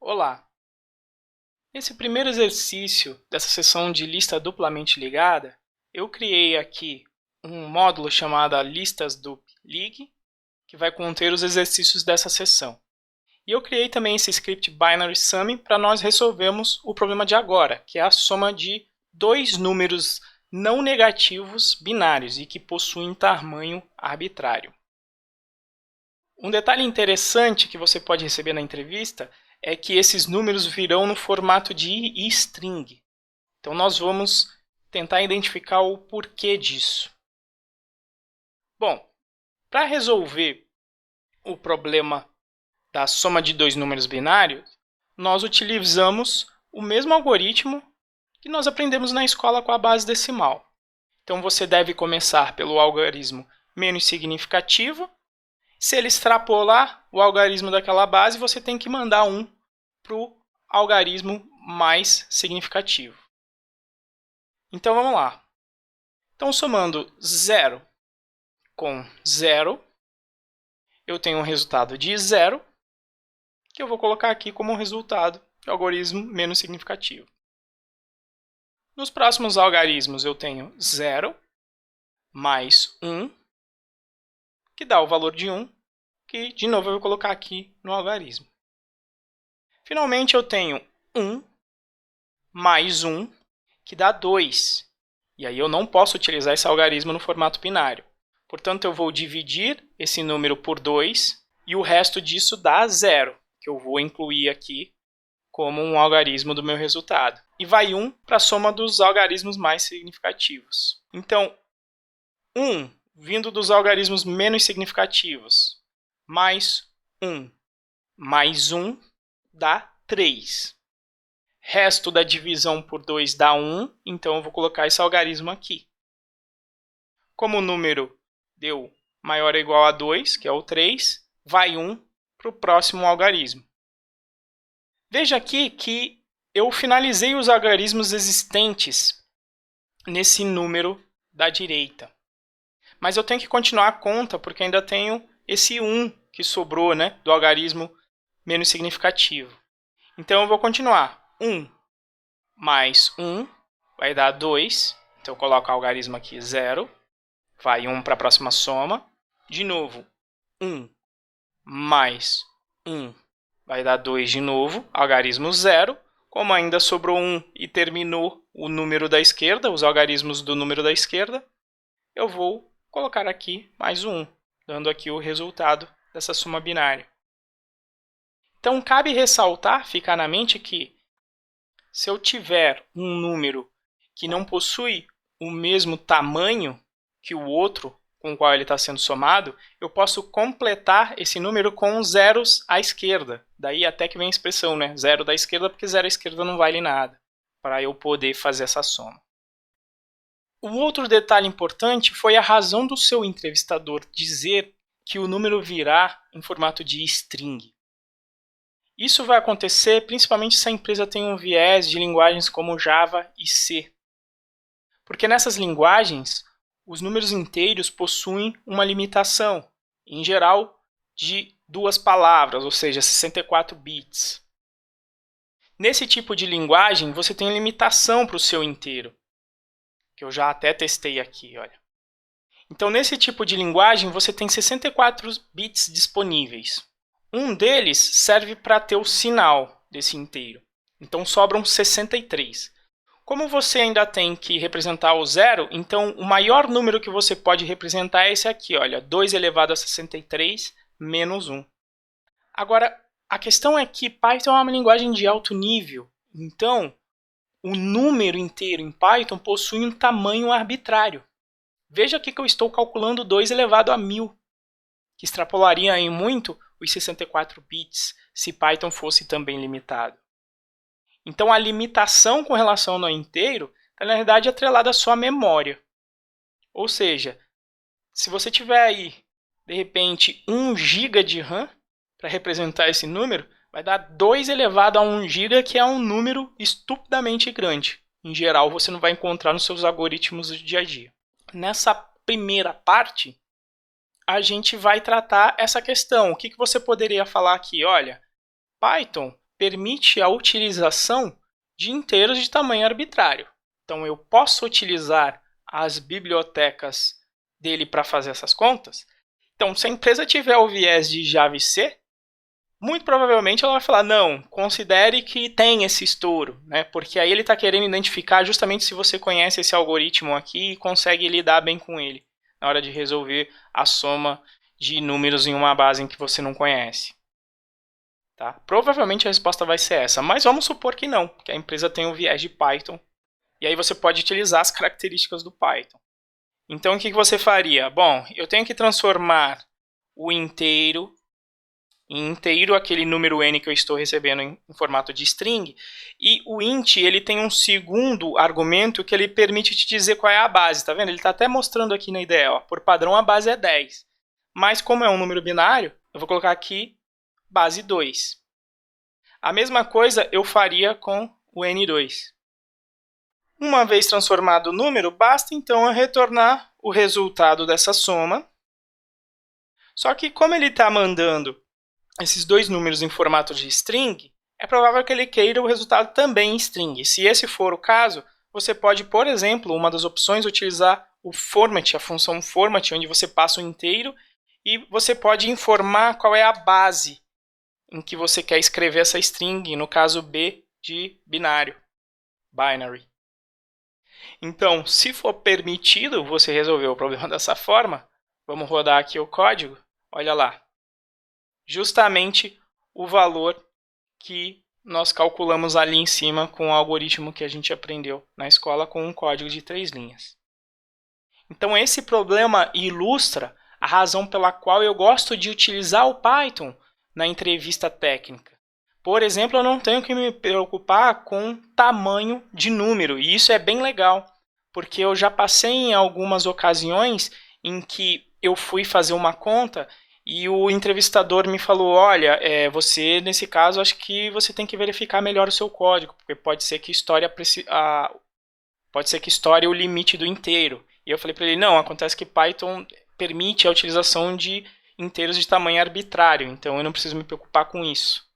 Olá! Nesse primeiro exercício dessa sessão de lista duplamente ligada, eu criei aqui um módulo chamado listas duplig, que vai conter os exercícios dessa sessão. E eu criei também esse script binary sum para nós resolvermos o problema de agora, que é a soma de dois números não negativos binários e que possuem tamanho arbitrário. Um detalhe interessante que você pode receber na entrevista é que esses números virão no formato de string. Então nós vamos tentar identificar o porquê disso. Bom, para resolver o problema da soma de dois números binários, nós utilizamos o mesmo algoritmo que nós aprendemos na escola com a base decimal. Então você deve começar pelo algarismo menos significativo. Se ele extrapolar o algarismo daquela base, você tem que mandar 1 para o algarismo mais significativo. Então vamos lá. Então somando 0 com 0, eu tenho um resultado de 0, que eu vou colocar aqui como resultado do algarismo menos significativo. Nos próximos algarismos eu tenho 0 mais 1, que dá o valor de 1, que de novo eu vou colocar aqui no algarismo. Finalmente eu tenho 1 mais 1, que dá 2. E aí eu não posso utilizar esse algarismo no formato binário. Portanto, eu vou dividir esse número por 2 e o resto disso dá 0, que eu vou incluir aqui como um algarismo do meu resultado. E vai 1 para a soma dos algarismos mais significativos. Então, 1 vindo dos algarismos menos significativos, mais 1 dá 3. Resto da divisão por 2 dá 1, então eu vou colocar esse algarismo aqui. Como o número deu maior ou igual a 2, que é o 3, vai 1 para o próximo algarismo. Veja aqui que eu finalizei os algarismos existentes nesse número da direita. Mas eu tenho que continuar a conta, porque ainda tenho esse 1 que sobrou, né, do algarismo menos significativo. Então eu vou continuar. 1 mais 1 vai dar 2. Então eu coloco o algarismo aqui 0. Vai 1 para a próxima soma. De novo, 1 mais 1 vai dar 2 de novo. Algarismo 0. Como ainda sobrou 1 e terminou o número da esquerda, os algarismos do número da esquerda, eu vou colocar aqui mais 1, dando aqui o resultado dessa soma binária. Então, cabe ressaltar, ficar na mente que se eu tiver um número que não possui o mesmo tamanho que o outro com o qual ele está sendo somado, eu posso completar esse número com zeros à esquerda. Daí até que vem a expressão, né? Zero da esquerda, porque zero à esquerda não vale nada, para eu poder fazer essa soma. Um outro detalhe importante foi a razão do seu entrevistador dizer que o número virá em formato de string. Isso vai acontecer principalmente se a empresa tem um viés de linguagens como Java e C. Porque nessas linguagens, os números inteiros possuem uma limitação, em geral, de 2 palavras, ou seja, 64 bits. Nesse tipo de linguagem, você tem limitação para o seu inteiro, que eu já até testei aqui, olha. Então, nesse tipo de linguagem, você tem 64 bits disponíveis. Um deles serve para ter o sinal desse inteiro. Então, sobram 63. Como você ainda tem que representar o zero, então o maior número que você pode representar é esse aqui, olha, 2 elevado a 63 menos 1. Agora, a questão é que Python é uma linguagem de alto nível. Então, o número inteiro em Python possui um tamanho arbitrário. Veja aqui que eu estou calculando 2 elevado a 1000, que extrapolaria em muito os 64 bits, se Python fosse também limitado. Então, a limitação com relação ao inteiro está, na verdade, atrelada à sua memória. Ou seja, se você tiver aí, de repente, 1 GB de RAM para representar esse número, vai dar 2 elevado a 1 GB, que é um número estupidamente grande. Em geral, você não vai encontrar nos seus algoritmos do dia a dia. Nessa primeira parte, a gente vai tratar essa questão. O que você poderia falar aqui? Olha, Python permite a utilização de inteiros de tamanho arbitrário. Então, eu posso utilizar as bibliotecas dele para fazer essas contas. Então, se a empresa tiver o viés de Java e C, muito provavelmente ela vai falar, não, considere que tem esse estouro, né? Porque aí ele está querendo identificar justamente se você conhece esse algoritmo aqui e consegue lidar bem com ele na hora de resolver a soma de números em uma base em que você não conhece. Tá? Provavelmente a resposta vai ser essa, mas vamos supor que não, que a empresa tem o viés de Python, e aí você pode utilizar as características do Python. Então, o que você faria? Bom, eu tenho que transformar o inteiro em inteiro, aquele número n que eu estou recebendo em formato de string, e o int ele tem um segundo argumento que ele permite te dizer qual é a base, tá vendo? Ele está até mostrando aqui na ideia, ó, por padrão a base é 10, mas como é um número binário, eu vou colocar aqui base 2. A mesma coisa eu faria com o n2. Uma vez transformado o número, basta então eu retornar o resultado dessa soma. Só que como ele está mandando esses dois números em formato de string, é provável que ele queira o resultado também em string. Se esse for o caso, você pode, por exemplo, uma das opções, utilizar o format, a função format, onde você passa o inteiro, e você pode informar qual é a base em que você quer escrever essa string, no caso B de binário, binary. Então, se for permitido você resolver o problema dessa forma, vamos rodar aqui o código, olha lá. Justamente o valor que nós calculamos ali em cima com o algoritmo que a gente aprendeu na escola com um código de 3 linhas. Então, esse problema ilustra a razão pela qual eu gosto de utilizar o Python na entrevista técnica. Por exemplo, eu não tenho que me preocupar com tamanho de número, e isso é bem legal, porque eu já passei em algumas ocasiões em que eu fui fazer uma conta e o entrevistador me falou, olha, você, nesse caso, acho que você tem que verificar melhor o seu código, porque pode ser que estoure o limite do inteiro. E eu falei para ele, não, acontece que Python permite a utilização de inteiros de tamanho arbitrário, então eu não preciso me preocupar com isso.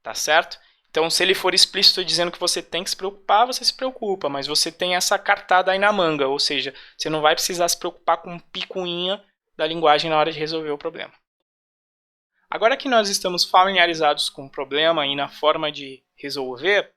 Tá certo? Então, se ele for explícito dizendo que você tem que se preocupar, você se preocupa, mas você tem essa cartada aí na manga, ou seja, você não vai precisar se preocupar com picuinha da linguagem na hora de resolver o problema. Agora que nós estamos familiarizados com o problema e na forma de resolver,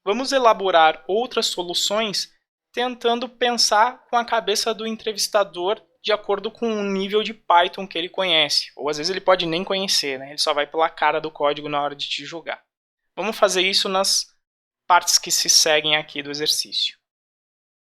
vamos elaborar outras soluções tentando pensar com a cabeça do entrevistador de acordo com o nível de Python que ele conhece. Ou às vezes ele pode nem conhecer, né? Ele só vai pela cara do código na hora de te julgar. Vamos fazer isso nas partes que se seguem aqui do exercício.